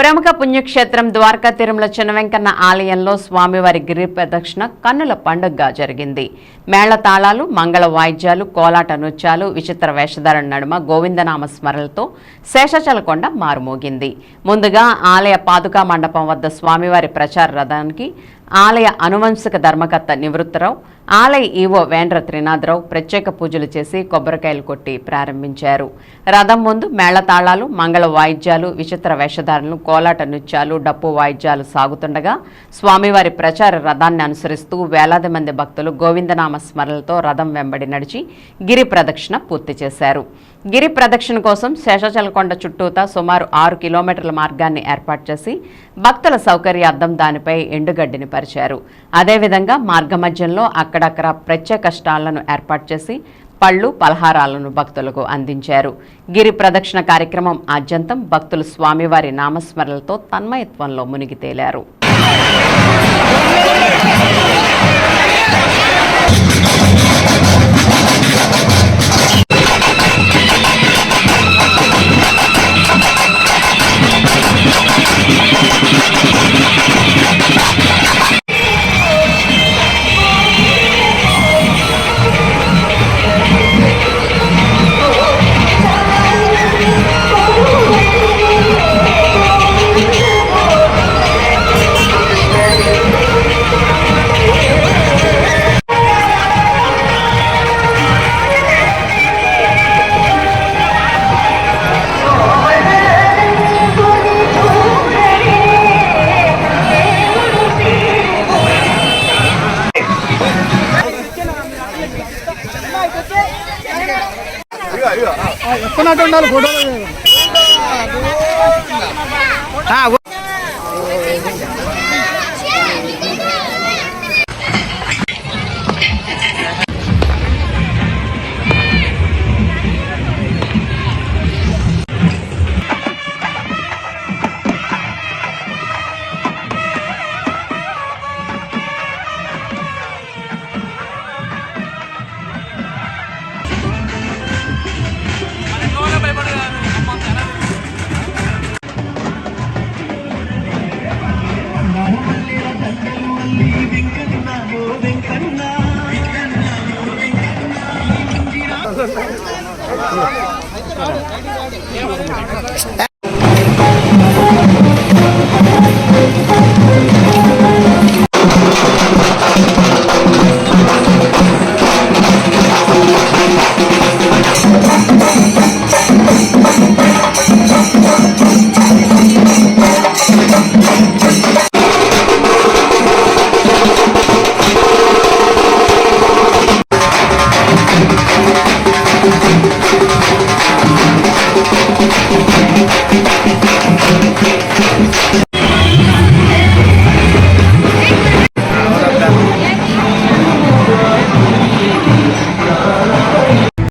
ప్రముఖ పుణ్యక్షేత్రం ద్వారకా తిరుమల చిన్నవెంకన్న ఆలయంలో స్వామివారి గిరి ప్రదక్షిణ కన్నుల పండుగగా జరిగింది. మేళ తాళాలు, మంగళ వాయిద్యాలు, కోలాట నృత్యాలు, విచిత్ర వేషధారణ నడుమ గోవిందనామ స్మరణలతో శేషాచలకొండ మారుమోగింది. ముందుగా ఆలయ పాదుకా మండపం వద్ద స్వామివారి ప్రచార రథానికి ఆలయ అనువంశిక ధర్మకర్త నివృత్తరావు, ఆలయ ఈవో వేంద్ర త్రినాథరావు ప్రత్యేక పూజలు చేసి కొబ్బరికాయలు కొట్టి ప్రారంభించారు. రథం ముందు మేళతాళాలు, మంగళ వాయిద్యాలు, విచిత్ర వేషధారణలు, కోలాట నృత్యాలు, డప్పు వాయిద్యాలు సాగుతుండగా స్వామివారి ప్రచార రథాన్ని అనుసరిస్తూ వేలాది మంది భక్తులు గోవిందనామ స్మరణలతో రథం వెంబడి నడిచి గిరి ప్రదక్షిణ పూర్తి చేశారు. గిరి ప్రదక్షిణ కోసం శేషాచలకొండ చుట్టూతా సుమారు 6 కిలోమీటర్ల మార్గాన్ని ఏర్పాటు చేసి భక్తుల సౌకర్యార్థం దానిపై ఎండుగడ్డిని పరిచారు. అదేవిధంగా మార్గమధ్యంలో అక్కడక్కడ ప్రత్యేక స్టాళ్లను ఏర్పాటు చేసి పళ్లు, పలహారాలను భక్తులకు అందించారు. గిరి ప్రదక్షిణ కార్యక్రమం ఆద్యంతం భక్తులు స్వామివారి నామస్మరణలతో తన్మయత్వంలో మునిగి తేలారు. ఎక్కడట్టు ఉండాలి ఫోటోలు.